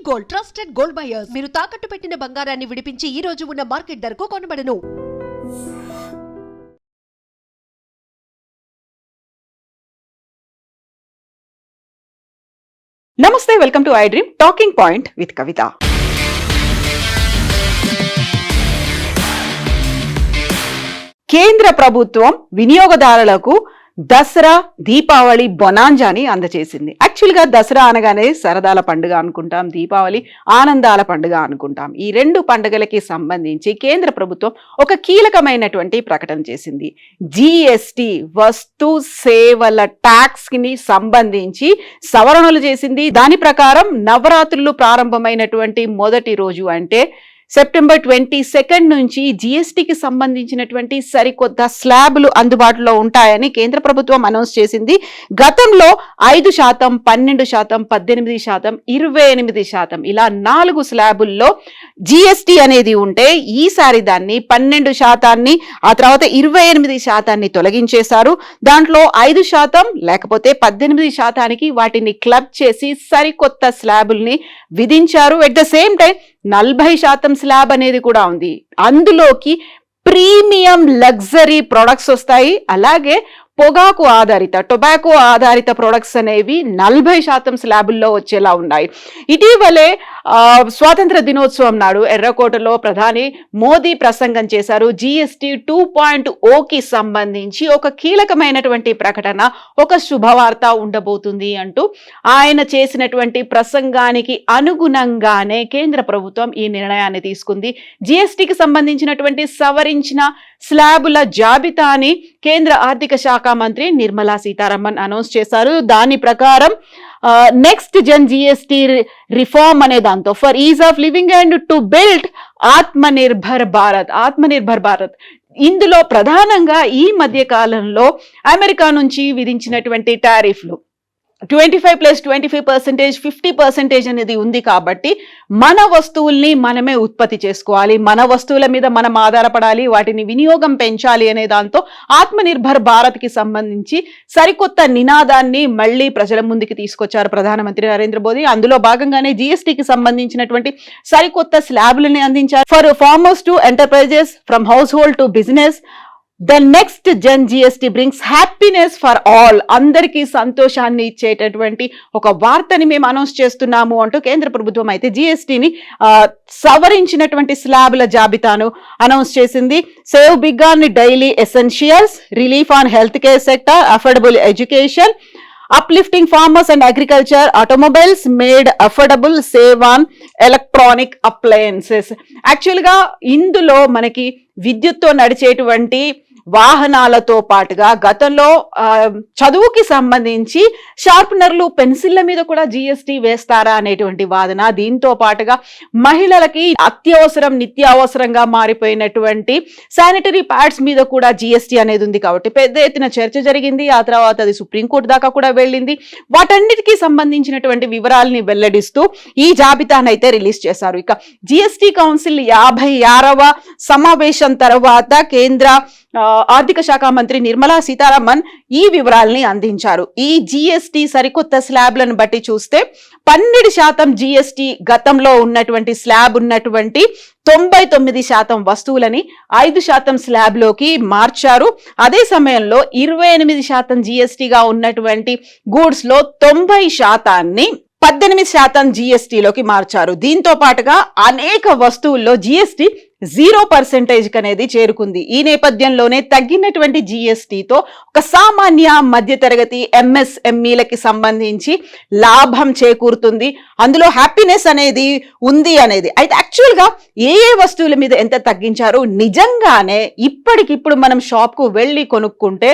Gold, trusted gold buyers. మీరు తాకట్టు పెట్టిన బంగారాన్ని విడిపించి ఈ రోజు ఉన్న మార్కెట్ ధరకు కొనబడను. నమస్తే, welcome to I dream talking point with Kavitha. కేంద్ర ప్రభుత్వం వినియోగదారులకు దసరా, దీపావళి బొనాంజాని అందజేసింది. యాక్చువల్గా దసరా అనగానే సరదాల పండుగ అనుకుంటాం, దీపావళి ఆనందాల పండుగ అనుకుంటాం. ఈ రెండు పండుగలకి సంబంధించి కేంద్ర ప్రభుత్వం ఒక కీలకమైనటువంటి ప్రకటన చేసింది. జిఎస్టి వస్తు సేవల ట్యాక్స్ ని సంబంధించి సవరణలు చేసింది. దాని ప్రకారం నవరాత్రులు ప్రారంభమైనటువంటి మొదటి రోజు అంటే సెప్టెంబర్ 22 నుంచి జిఎస్టికి సంబంధించినటువంటి సరికొత్త స్లాబ్లు అందుబాటులో ఉంటాయని కేంద్ర ప్రభుత్వం అనౌన్స్ చేసింది. గతంలో 5%, 12%, 18%, 28% ఇలా 4 స్లాబుల్లో జిఎస్టి అనేది ఉంటే ఈసారి దాన్ని 12%, ఆ తర్వాత 28% తొలగించేశారు. దాంట్లో 5% లేకపోతే 18% వాటిని క్లబ్ చేసి సరికొత్త స్లాబుల్ని విధించారు. At the same time 40% slab అనేది కూడా ఉంది. అందులోకి ప్రీమియం లగ్జరీ ప్రొడక్ట్స్ వస్తాయి. అలాగే పొగాకు ఆధారిత, టొబాకో ఆధారిత ప్రొడక్ట్స్ అనేవి 40% స్లాబుల్లో వచ్చేలా ఉన్నాయి. ఇటీవలే స్వాతంత్ర దినోత్సవం నాడు ఎర్రకోటలో ప్రధాని మోదీ ప్రసంగం చేశారు. జిఎస్టి 2.0కి సంబంధించి ఒక కీలకమైనటువంటి ప్రకటన, ఒక శుభవార్త ఉండబోతుంది అంటూ ఆయన చేసినటువంటి ప్రసంగానికి అనుగుణంగానే కేంద్ర ప్రభుత్వం ఈ నిర్ణయాన్ని తీసుకుంది. జిఎస్టికి సంబంధించినటువంటి సవరించిన స్లాబుల జాబితాని కేంద్ర ఆర్థిక శాఖ మంత్రి నిర్మలా సీతారామన్ అనౌన్స్ చేశారు. దాని ప్రకారం నెక్స్ట్ జన్ జిఎస్టి రిఫార్మ్ అనే దాంతో for is of living and to build Atmanirbhar Bharat ఇందులో ప్రధానంగా ఈ మధ్య కాలంలో అమెరికా నుంచి విధించినటువంటి టారిఫ్లు 25+25%, 50% అనేది ఉంది. కాబట్టి మన వస్తువుల్ని మనమే ఉత్పత్తి చేసుకోవాలి, మన వస్తువుల మీద మనం ఆధారపడాలి, వాటిని వినియోగం పెంచాలి అనే దాంతో ఆత్మనిర్భర్ భారత్కి సంబంధించి సరికొత్త నినాదాన్ని మళ్ళీ ప్రజల ముందుకి తీసుకొచ్చారు ప్రధానమంత్రి నరేంద్ర మోదీ. అందులో భాగంగానే జిఎస్టికి సంబంధించినటువంటి సరికొత్త స్లాబులని అందించారు. For farmers to enterprises, from house hold to business, the next Jan GST brings happiness for all. అందరికీ సంతోషాన్ని ఇచ్చేటటువంటి ఒక వార్తని మేము అనౌన్స్ చేస్తున్నాము అంటూ కేంద్ర ప్రభుత్వం అయితే జిఎస్టిని సవరించినటువంటి స్లాబుల జాబితాను అనౌన్స్ చేసింది. Save big on daily essentials, relief on health care sector, affordable education, uplifting farmers and agriculture, automobiles made affordable, save on electronic appliances. యాక్చువల్గా ఇందులో మనకి విద్యుత్తో నడిచేటువంటి వాహనాలతో పాటుగా గతంలో చదువుకి సంబంధించి షార్ప్నర్లు, పెన్సిళ్ల మీద కూడా జిఎస్టి వేస్తారా అనేటువంటి వాదన, దీంతో పాటుగా మహిళలకి అత్యవసరం, నిత్యావసరంగా మారిపోయినటువంటి శానిటరీ ప్యాడ్స్ మీద కూడా జిఎస్టి అనేది ఉంది. కాబట్టి పెద్ద ఎత్తున చర్చ జరిగింది. ఆ తర్వాత అది సుప్రీంకోర్టు దాకా కూడా వెళ్ళింది. వాటన్నిటికీ సంబంధించినటువంటి వివరాలని వెల్లడిస్తూ ఈ జాబితానైతే రిలీజ్ చేశారు. ఇక జిఎస్టి కౌన్సిల్ 56వ సమావేశం తర్వాత కేంద్ర ఆర్థిక శాఖ మంత్రి నిర్మలా సీతారామన్ ఈ వివరాలని అందించారు. ఈ జిఎస్టి సరికొత్త స్లాబ్లను బట్టి చూస్తే 12% జిఎస్టి గతంలో ఉన్నటువంటి స్లాబ్ ఉన్నటువంటి 99% వస్తువులని 5% స్లాబ్లోకి మార్చారు. అదే సమయంలో 28% జిఎస్టిగా ఉన్నటువంటి గూడ్స్ లో 90%ని 18% జిఎస్టిలోకి మార్చారు. దీంతో పాటుగా అనేక వస్తువుల్లో జిఎస్టి 0% అనేది చేరుకుంది. ఈ నేపథ్యంలోనే తగ్గినటువంటి జిఎస్టితో ఒక సామాన్య మధ్యతరగతి ఎంఎస్ఎంఈలకి సంబంధించి లాభం చేకూరుతుంది. అందులో హ్యాపీనెస్ అనేది ఉంది అనేది. అయితే యాక్చువల్గా ఏ వస్తువుల మీద ఎంత తగ్గించారు, నిజంగానే ఇప్పటికిప్పుడు మనం షాప్కు వెళ్ళి కొనుక్కుంటే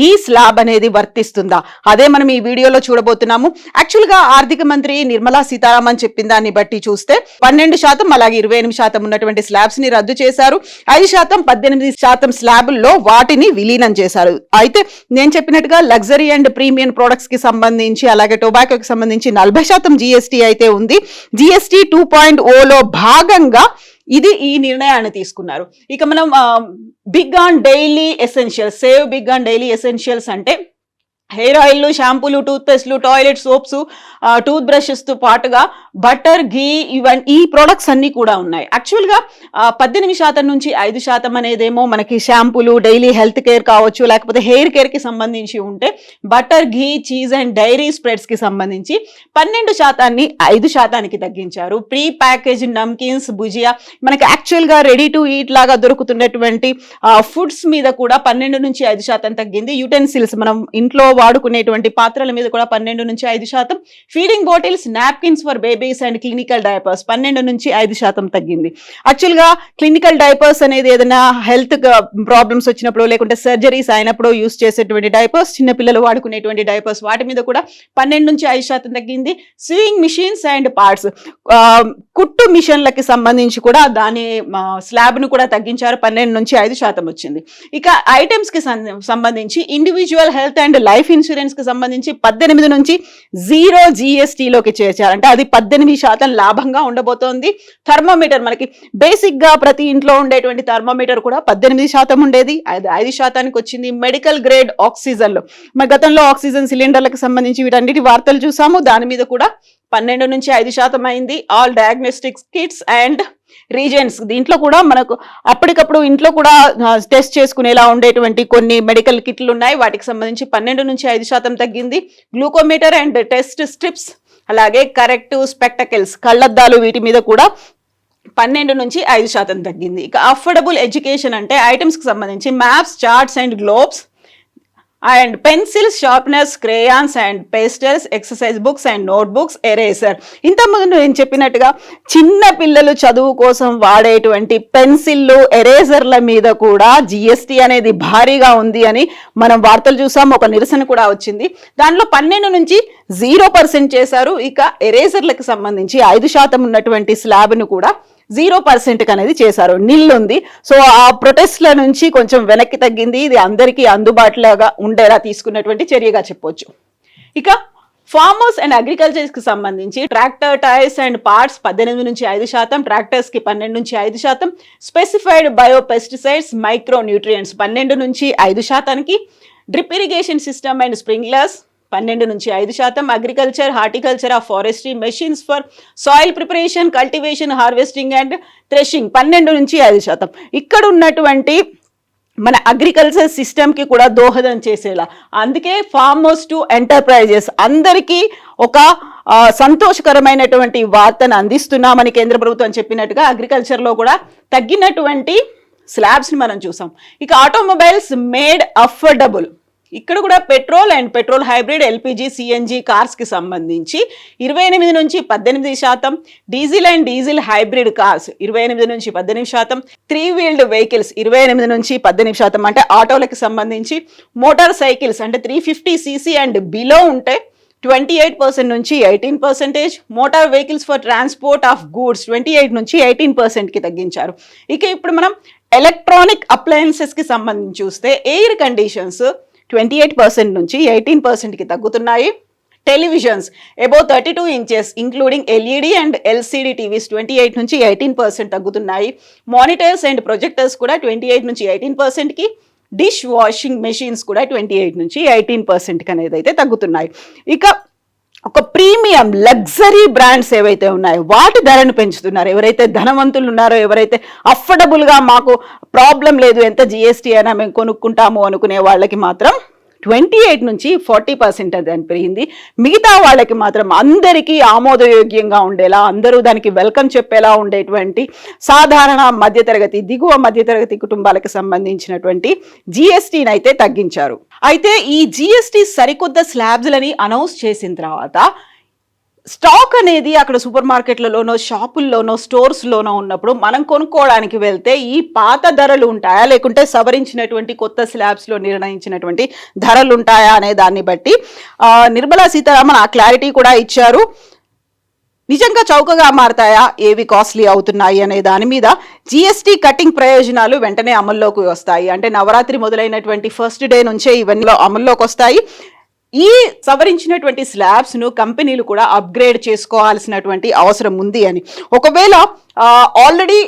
ఈ స్లాబ్ అనేది వర్తిస్తుందా, అదే మనం ఈ వీడియోలో చూడబోతున్నాము. యాక్చువల్గా ఆర్థిక మంత్రి నిర్మలా సీతారామన్ చెప్పిన దాన్ని బట్టి చూస్తే 12% అలాగే 28% ఉన్నటువంటి స్లాబ్స్ ని రద్దు చేశారు. 5%, 18% స్లాబుల్లో వాటిని విలీనం చేశారు. అయితే నేను చెప్పినట్టుగా లగ్జరీ అండ్ ప్రీమియం ప్రొడక్ట్స్ కి సంబంధించి అలాగే టొబాకోకి సంబంధించి 40% జిఎస్టి అయితే ఉంది. జిఎస్టి 2.0లో భాగంగా ఇది ఈ నిర్ణయాన్ని తీసుకున్నారు. ఇక మనం big on daily essentials, save big on daily essentials అంటే హెయిర్ ఆయిల్, షాంపూలు, టూత్ పేస్ట్లు, టాయిలెట్ సోప్స్, టూత్ బ్రషెస్తో పాటుగా బటర్, ఘీ, ఈ ప్రొడక్ట్స్ అన్నీ కూడా ఉన్నాయి. యాక్చువల్గా 18% నుంచి 5% అనేదేమో మనకి షాంపూలు, డైలీ హెల్త్ కేర్ కావచ్చు, లేకపోతే హెయిర్ కేర్కి సంబంధించి ఉంటే butter, ghee, cheese and dairy స్ప్రెడ్స్కి సంబంధించి 12% 5%కి తగ్గించారు. ప్రీ ప్యాకేజ్ నమ్కిన్స్, భుజియా, మనకి యాక్చువల్గా రెడీ టు ఈట్ లాగా దొరుకుతున్నటువంటి ఫుడ్స్ మీద కూడా 12 నుంచి 5% తగ్గింది. యుటెన్సిల్స్, మనం ఇంట్లో వాడుకునేటువంటి పాత్రల మీద కూడా 12 నుంచి 5%. Feeding bottles, napkins for babies and clinical diapers 12 నుంచి 5% తగ్గింది. యాక్చువల్గా క్లినికల్ డైపర్స్ అనేది ఏదైనా హెల్త్ ప్రాబ్లమ్స్ వచ్చినప్పుడు లేకుంటే సర్జరీస్ అయినప్పుడు యూస్ చేసేటువంటి డైపర్స్, చిన్నపిల్లలు వాడుకునేటువంటి డైపర్స్, వాటి మీద కూడా 12 నుంచి 5% తగ్గింది. స్వింగ్ మిషన్స్ అండ్ పార్ట్స్, కుట్టు మిషన్లకి సంబంధించి కూడా దాని స్లాబ్ను కూడా తగ్గించారు, 12 నుంచి 5% వచ్చింది. ఇక ఐటమ్స్కి సంబంధించి individual health and life insurance కి సంబంధించి 18 నుంచి 0 GSTలోకి చేర్చారంటే అది 18% లాభంగా ఉండబోతోంది. థర్మోమీటర్, మనకి బేసిక్ గా ప్రతి ఇంట్లో ఉండేటువంటి థర్మోమీటర్ కూడా 18% ఉండేది, అది 5%కి వచ్చింది. మెడికల్ గ్రేడ్ ఆక్సిజన్లు, మన గతంలో ఆక్సిజన్ సిలిండర్లకు సంబంధించి వీటన్నిటి వార్తలు చూసాము, దాని మీద కూడా 12 నుంచి 5% అయింది. All diagnostics kits and reagents, దీంట్లో కూడా మనకు అప్పటికప్పుడు ఇంట్లో కూడా టెస్ట్ చేసుకునేలా ఉండేటువంటి కొన్ని మెడికల్ కిట్లు ఉన్నాయి, వాటికి సంబంధించి 12 నుంచి 5% తగ్గింది. గ్లూకోమీటర్ అండ్ టెస్ట్ స్ట్రిప్స్, అలాగే కరెక్టివ్ స్పెక్టకిల్స్, కళ్ళద్దాలు, వీటి మీద కూడా 12 నుంచి 5% తగ్గింది. ఇక అఫోర్డబుల్ ఎడ్యుకేషన్ అంటే ఐటమ్స్కి సంబంధించి maps, charts and globes and pencils, sharpeners, crayons and pastels, exercise books and notebooks, eraser. ఇంతకుముందు నేను చెప్పినట్టుగా చిన్న పిల్లలు చదువు కోసం వాడేటువంటి పెన్సిళ్ళు, ఎరేజర్ల మీద కూడా GST అనేది భారీగా ఉంది అని మనం వార్తలు చూసాం, ఒక నిరసన కూడా వచ్చింది. దాంట్లో 12 నుంచి 0% చేశారు. ఇక ఎరేజర్లకు సంబంధించి 5% ఉన్నటువంటి స్లాబ్ను కూడా 0% అనేది చేశారు, నిల్లుంది. సో ఆ ప్రొటెస్ట్ల నుంచి కొంచెం వెనక్కి తగ్గింది. ఇది అందరికీ అందుబాటులోగా ఉండేలా తీసుకున్నటువంటి చర్యగా చెప్పొచ్చు. ఇక ఫార్మర్స్ అండ్ అగ్రికల్చర్కి సంబంధించి ట్రాక్టర్ టైర్స్ అండ్ పార్ట్స్ 18 నుంచి 5%, ట్రాక్టర్స్కి 12 నుంచి 5%, specified bio pesticides, micro nutrients 12 నుంచి 5%కి, drip irrigation system and sprinklers 12 నుంచి 5%, agriculture, horticulture of forestry, machines for soil preparation, cultivation, harvesting and threshing 12 నుంచి 5%. ఇక్కడ ఉన్నటువంటి మన అగ్రికల్చర్ సిస్టమ్కి కూడా దోహదం చేసేలా, అందుకే ఫార్మర్స్ టు ఎంటర్ప్రైజెస్ అందరికీ ఒక సంతోషకరమైనటువంటి వార్తను అందిస్తున్నామని కేంద్ర ప్రభుత్వం చెప్పినట్టుగా అగ్రికల్చర్లో కూడా తగ్గినటువంటి స్లాబ్స్ని మనం చూసాం. ఇక ఆటోమొబైల్స్ మేడ్ అఫోర్డబుల్, ఇక్కడ కూడా petrol and petrol hybrid, LPG, CNG కార్స్కి సంబంధించి 28 నుంచి 18%, diesel and diesel hybrid cars 28 నుంచి 18%, 3 వీల్డ్ వెహికల్స్ 28 నుంచి 18%, అంటే ఆటోలకి సంబంధించి. మోటార్ సైకిల్స్ అంటే 350cc అండ్ బిలో ఉంటే 28% నుంచి 18%, motor vehicles for transport of goods 28 నుంచి 18%కి తగ్గించారు. ఇక ఇప్పుడు మనం ఎలక్ట్రానిక్ అప్లయన్సెస్కి సంబంధించి చూస్తే ఎయిర్ కండిషన్స్ 28% నుంచి 18%కి తగ్గుతున్నాయి. Televisions above 32 inches including LED and LCD TVs 28 నుంచి 18% తగ్గుతున్నాయి. మానిటర్స్ అండ్ ప్రొజెక్టర్స్ కూడా 28 నుంచి 18%కి, డిష్ వాషింగ్ మెషిన్స్ కూడా 28 నుంచి 18%కి అనేది అయితే తగ్గుతున్నాయి. ఇక ఒక ప్రీమియం లగ్జరీ బ్రాండ్స్ ఏవైతే ఉన్నాయో వాటి ధరను పెంచుతున్నారు. ఎవరైతే ధనవంతులు ఉన్నారో, ఎవరైతే అఫోర్డబుల్గా మాకు ప్రాబ్లం లేదు ఎంత GST అయినా మేము కొనుక్కుంటాము అనుకునే వాళ్ళకి మాత్రం 28 నుంచి 40% అది అని పెరిగింది. మిగతా వాళ్ళకి మాత్రం అందరికీ ఆమోదయోగ్యంగా ఉండేలా, అందరూ దానికి వెల్కమ్ చెప్పేలా ఉండేటువంటి సాధారణ మధ్యతరగతి, దిగువ మధ్యతరగతి కుటుంబాలకు సంబంధించినటువంటి GSTని అయితే తగ్గించారు. అయితే ఈ GST సరికొత్త స్లాబ్స్లని అనౌన్స్ చేసిన తర్వాత స్టాక్ అనేది అక్కడ సూపర్ మార్కెట్లలోనో, షాపుల్లోనో, స్టోర్స్లోనో ఉన్నప్పుడు మనం కొనుక్కోవడానికి వెళ్తే ఈ పాత ధరలు ఉంటాయా, లేకుంటే సవరించినటువంటి కొత్త స్లాబ్స్లో నిర్ణయించినటువంటి ధరలు ఉంటాయా అనే దాన్ని బట్టి నిర్మలా సీతారామన్ ఆ క్లారిటీ కూడా ఇచ్చారు. నిజంగా చౌకగా మారతాయా, ఏవి కాస్ట్లీ అవుతున్నాయి అనే దాని మీద GST కటింగ్ ప్రయోజనాలు వెంటనే అమల్లోకి వస్తాయి. అంటే నవరాత్రి మొదలైనటువంటి ఫస్ట్ డే నుంచే ఇవన్నీ అమల్లోకి వస్తాయి. ఈ సవరించినటువంటి స్లాబ్స్ను కంపెనీలు కూడా అప్గ్రేడ్ చేసుకోవాల్సినటువంటి అవసరం ఉంది అని. ఒకవేళ ఆల్రెడీ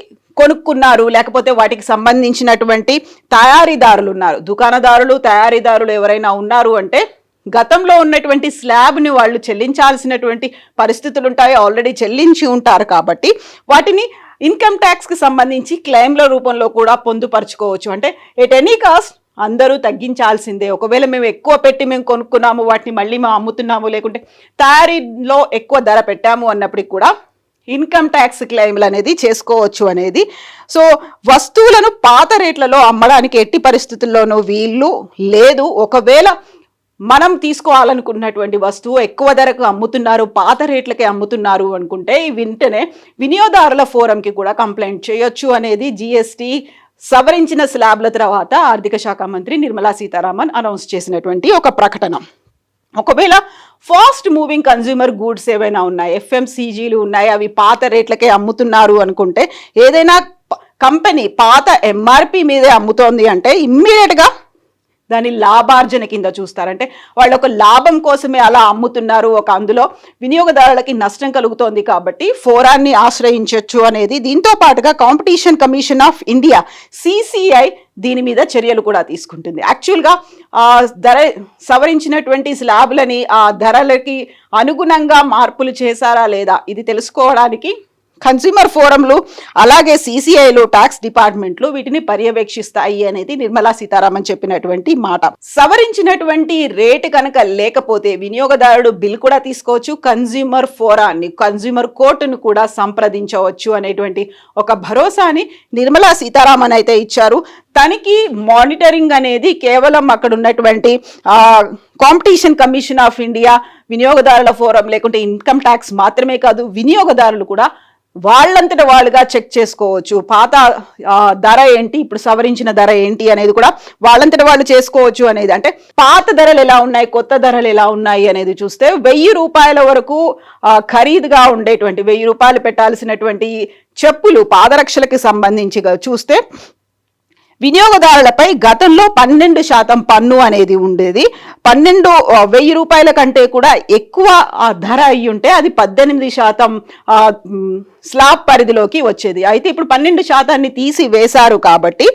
కొనుక్కున్నారు, లేకపోతే వాటికి సంబంధించినటువంటి తయారీదారులు ఉన్నారు, దుకాణదారులు, తయారీదారులు ఎవరైనా ఉన్నారు అంటే గతంలో ఉన్నటువంటి స్లాబ్ని వాళ్ళు చెల్లించాల్సినటువంటి పరిస్థితులు ఉంటాయి, ఆల్రెడీ చెల్లించి ఉంటారు కాబట్టి వాటిని ఇన్కమ్ ట్యాక్స్కి సంబంధించి క్లెయిమ్ల రూపంలో కూడా పొందుపరుచుకోవచ్చు. అంటే ఎట్ ఎనీ కాస్ట్ అందరూ తగ్గించాల్సిందే. ఒకవేళ మేము ఎక్కువ పెట్టి మేము కొనుక్కున్నాము, వాటిని మళ్ళీ మేము అమ్ముతున్నాము, లేకుంటే తయారీలో ఎక్కువ ధర పెట్టాము అన్నప్పటికి కూడా ఇన్కమ్ ట్యాక్స్ క్లెయిమ్లు అనేది చేసుకోవచ్చు అనేది. సో వస్తువులను పాత రేట్లలో అమ్మడానికి ఎట్టి పరిస్థితుల్లోనూ వీళ్ళు లేదు. ఒకవేళ మనం తీసుకోవాలనుకున్నటువంటి వస్తువు ఎక్కువ ధరకు అమ్ముతున్నారు, పాత రేట్లకే అమ్ముతున్నారు అనుకుంటే వెంటనే వినియోగదారుల ఫోరంకి కూడా కంప్లైంట్ చేయొచ్చు అనేది జిఎస్టీ సవరించిన స్లాబ్ల తర్వాత ఆర్థిక శాఖ మంత్రి నిర్మలా సీతారామన్ అనౌన్స్ చేసినటువంటి ఒక ప్రకటన. ఒకవేళ ఫాస్ట్ మూవింగ్ కన్జ్యూమర్ గూడ్స్ ఏవైనా ఉన్నాయి, ఎఫ్ఎంసీజీలు ఉన్నాయి, అవి పాత రేట్లకే అమ్ముతున్నారు అనుకుంటే, ఏదైనా కంపెనీ పాత ఎంఆర్పి మీదే అమ్ముతోంది అంటే ఇమ్మీడియట్గా దాన్ని లాభార్జన కింద చూస్తారంటే వాళ్ళు ఒక లాభం కోసమే అలా అమ్ముతున్నారు, ఒక అందులో వినియోగదారులకి నష్టం కలుగుతోంది కాబట్టి ఫోరాన్ని ఆశ్రయించవచ్చు అనేది. దీంతో పాటుగా competition commission of India CCI దీని మీద చర్యలు కూడా తీసుకుంటుంది. యాక్చువల్గా ధర సవరించినటువంటి స్లాబ్లని ఆ ధరలకి అనుగుణంగా మార్పులు చేశారా లేదా ఇది తెలుసుకోవడానికి కన్స్యూమర్ ఫోరంలు అలాగే సిసిఐలు ట్యాక్స్ డిపార్ట్మెంట్లు వీటిని పర్యవేక్షిస్తాయి అనేది నిర్మలా సీతారామన్ చెప్పినటువంటి మాట. సవరించినటువంటి రేటు కనుక లేకపోతే వినియోగదారుడు బిల్ కూడా తీసుకోవచ్చు, కన్స్యూమర్ ఫోరాన్ని కన్స్యూమర్ కోర్టును కూడా సంప్రదించవచ్చు అనేటువంటి ఒక భరోసాని నిర్మలా సీతారామన్ అయితే ఇచ్చారు. తనిఖీ మానిటరింగ్ అనేది కేవలం అక్కడ ఉన్నటువంటి కాంపిటీషన్ కమిషన్ ఆఫ్ ఇండియా, వినియోగదారుల ఫోరం లేకుంటే ఇన్కమ్ ట్యాక్స్ మాత్రమే కాదు, వినియోగదారులు కూడా వాళ్ళంతట వాళ్ళుగా చెక్ చేసుకోవచ్చు. పాత ధర ఏంటి, ఇప్పుడు సవరించిన ధర ఏంటి అనేది కూడా వాళ్ళంతట వాళ్ళు చేసుకోవచ్చు అనేది. అంటే పాత ధరలు ఎలా ఉన్నాయి, కొత్త ధరలు ఎలా ఉన్నాయి అనేది చూస్తే 1000 రూపాయల వరకు ఖరీదుగా ఉండేటువంటి 1000 రూపాయలు పెట్టాల్సినటువంటి చెప్పులు పాదరక్షలకి సంబంధించి చూస్తే వినియోగదారులపై గతంలో 12% పన్ను అనేది ఉండేది. 1000 రూపాయల కంటే కూడా ఎక్కువ ధర అయ్యి ఉంటే అది 18% స్లాబ్ పరిధిలోకి వచ్చేది. అయితే ఇప్పుడు 12% తీసి వేశారు కాబట్టి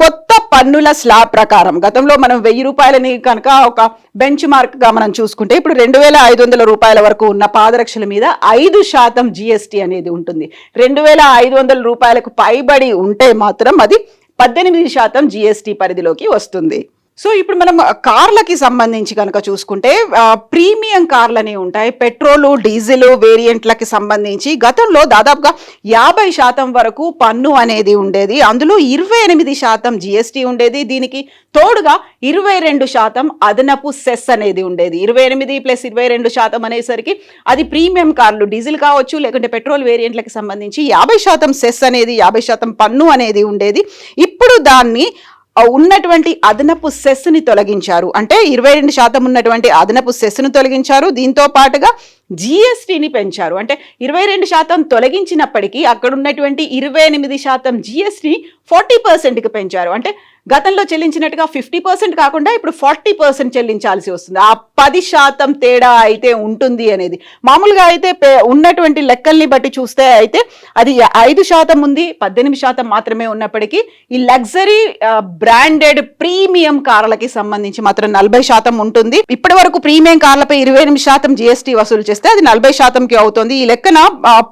కొత్త పన్నుల స్లాబ్ ప్రకారం గతంలో మనం 1000 రూపాయలని కనుక ఒక బెంచ్ మార్క్గా మనం చూసుకుంటే ఇప్పుడు 2500 రూపాయల వరకు ఉన్న పాదరక్షల మీద 5% జిఎస్టీ అనేది ఉంటుంది. 2500 రూపాయలకు పైబడి ఉంటే మాత్రం అది 18% జిఎస్టీ పరిధిలోకి వస్తుంది. సో ఇప్పుడు మనం కార్లకి సంబంధించి కనుక చూసుకుంటే ప్రీమియం కార్లని ఉంటాయి, పెట్రోలు డీజిల్ వేరియంట్లకి సంబంధించి గతంలో దాదాపుగా 50% వరకు పన్ను అనేది ఉండేది. అందులో 28% జిఎస్టీ ఉండేది. దీనికి తోడుగా 22% అదనపు సెస్ అనేది ఉండేది. 28 + 22% అనేసరికి అది ప్రీమియం కార్లు డీజిల్ కావచ్చు లేకుంటే పెట్రోల్ వేరియంట్లకి సంబంధించి 50% సెస్ అనేది 50% పన్ను అనేది ఉండేది. ఇప్పుడు దాన్ని ఉన్నటువంటి అదనపు సెస్ని తొలగించారు. అంటే 22% ఉన్నటువంటి అదనపు సెస్ను తొలగించారు. దీంతో పాటుగా జిఎస్టీని పెంచారు. అంటే 22% తొలగించినప్పటికీ అక్కడ ఉన్నటువంటి 28% జిఎస్టీ 40%కి పెంచారు. అంటే గతంలో చెల్లించినట్టుగా 50% కాకుండా ఇప్పుడు 40% చెల్లించాల్సి వస్తుంది. ఆ 10% తేడా అయితే ఉంటుంది అనేది. మామూలుగా అయితే ఉన్నటువంటి లెక్కల్ని బట్టి చూస్తే అయితే అది 5% ఉంది, 18% మాత్రమే ఉన్నప్పటికీ ఈ లగ్జరీ బ్రాండెడ్ ప్రీమియం కార్లకి సంబంధించి మాత్రం 40% ఉంటుంది. ఇప్పటి వరకు ప్రీమియం కార్లపై 28% జిఎస్టీ వసూలు చేస్తే అది 40%కి అవుతుంది. ఈ లెక్కన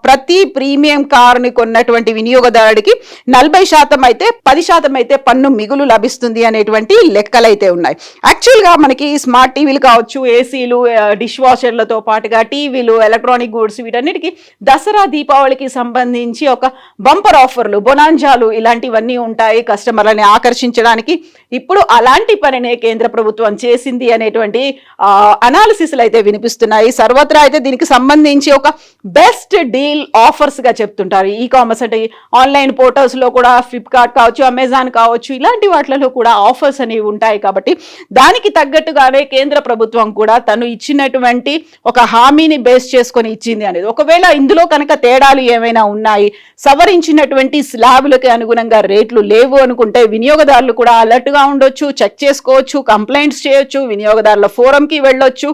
ప్రతి ప్రీమియం కార్ని కొన్నటువంటి వినియోగదారుడికి 40% అయితే 10% అయితే పన్ను మిగులు లభిస్తుంది అనేటువంటి లెక్కలైతే ఉన్నాయి. యాక్చువల్గా మనకి స్మార్ట్ టీవీలు కావచ్చు, ఏసీలు, డిష్ వాషర్లతో పాటుగా టీవీలు, ఎలక్ట్రానిక్ గూడ్స్ వీటన్నిటికీ దసరా దీపావళికి సంబంధించి ఒక బంపర్ ఆఫర్లు, బొనాంజాలు ఇలాంటివన్నీ ఉంటాయి కస్టమర్లని ఆకర్షించడానికి. ఇప్పుడు అలాంటి పనినే కేంద్ర ప్రభుత్వం చేసింది అనేటువంటి అనాలిసిస్లు అయితే వినిపిస్తున్నాయి. సర్వత్రా అయితే దీనికి సంబంధించి ఒక బెస్ట్ డీల్ ఆఫర్స్ గా చెప్తుంటారు. ఈ కామర్స్ అంటే ఆన్లైన్ పోర్టల్స్ లో కూడా ఫ్లిప్కార్ట్ కావచ్చు, అమెజాన్ కావచ్చు, ఇలాంటి వాటిలో కూడా ఆఫర్స్ అనేవి ఉంటాయి. కాబట్టి దానికి తగ్గట్టుగానే కేంద్ర ప్రభుత్వం కూడా తను ఇచ్చినటువంటి ఒక హామీని బేస్ చేసుకొని ఇచ్చింది అనేది. ఒకవేళ ఇందులో కనుక తేడాలు ఏమైనా ఉన్నాయి, సవరించినటువంటి స్లాబులకి అనుగుణంగా రేట్లు లేవు అనుకుంటే వినియోగదారులు కూడా అలర్ట్ గా ఉండొచ్చు, చెక్ చేసుకోవచ్చు, కంప్లైంట్స్ చేయొచ్చు, వినియోగదారుల ఫోరంకి వెళ్ళొచ్చు.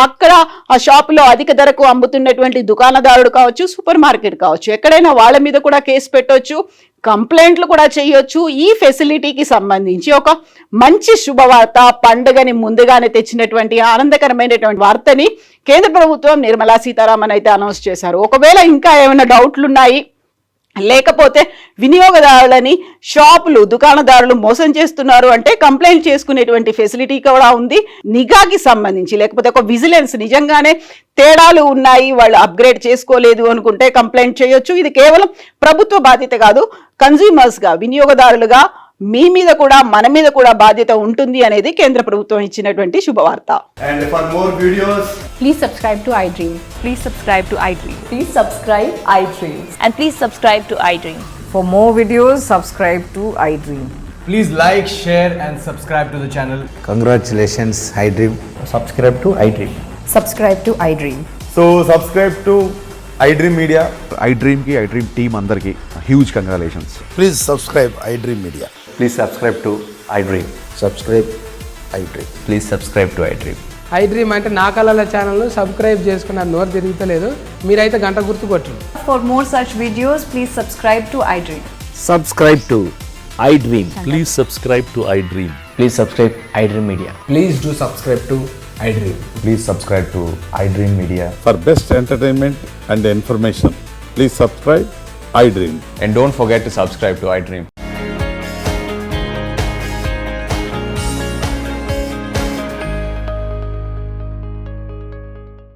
అక్కడ ఆ షాపులో అధిక ధరకు అమ్ముతున్నటువంటి దుకాణదారుడు కావచ్చు, సూపర్ మార్కెట్ కావచ్చు, ఎక్కడైనా వాళ్ళ మీద కూడా కేసు పెట్టొచ్చు, కంప్లైంట్లు కూడా చేయొచ్చు. ఈ ఫెసిలిటీకి సంబంధించి ఒక మంచి శుభవార్త, పండుగని ముందుగానే తెచ్చినటువంటి ఆనందకరమైనటువంటి వార్తని కేంద్ర ప్రభుత్వం నిర్మలా సీతారామన్ అయితే అనౌన్స్ చేశారు. ఒకవేళ ఇంకా ఏమైనా డౌట్లు ఉన్నాయి, లేకపోతే వినియోగదారులని షాపులు, దుకాణదారులు మోసం చేస్తున్నారు అంటే కంప్లైంట్ చేసుకునేటువంటి ఫెసిలిటీ కూడా ఉంది. నిఘాకి సంబంధించి లేకపోతే ఒక విజిలెన్స్, నిజంగానే తేడాలు ఉన్నాయి, వాళ్ళు అప్గ్రేడ్ చేసుకోలేదు అనుకుంటే కంప్లైంట్ చేయొచ్చు. ఇది కేవలం ప్రభుత్వ బాధ్యత కాదు, కన్జ్యూమర్స్గా, వినియోగదారులుగా మీ మీద కూడా మన మీద కూడా బాధ్యత ఉంటుంది అనేది కేంద్ర ప్రభుత్వం ఇచ్చినటువంటి శుభవార్త. And for more videos, Please subscribe to iDream. Please subscribe to iDream. Please subscribe iDream. And please subscribe to iDream. For more videos, subscribe to iDream. please like, share and subscribe to the channel. Congratulations, iDream. Subscribe to iDream. Subscribe to iDream. So subscribe to iDream Media. iDream की iDream team अंदर की huge congratulations. Please subscribe iDream Media. Please subscribe to iDream. Subscribe iDream. Please subscribe to iDream. iDream అంటే నా కళల ఛానల్ను subscribe చేసుకున్న నోరు తిరుగుతలేదు, మీరైతే గంట గుర్తు కొట్టండి. For more such videos, please subscribe to iDream. Subscribe to iDream. Please subscribe to iDream. Please subscribe iDream Media. Please do subscribe to iDream. Please subscribe to iDream Media. For best entertainment and information, please subscribe iDream. And don't forget to subscribe to iDream.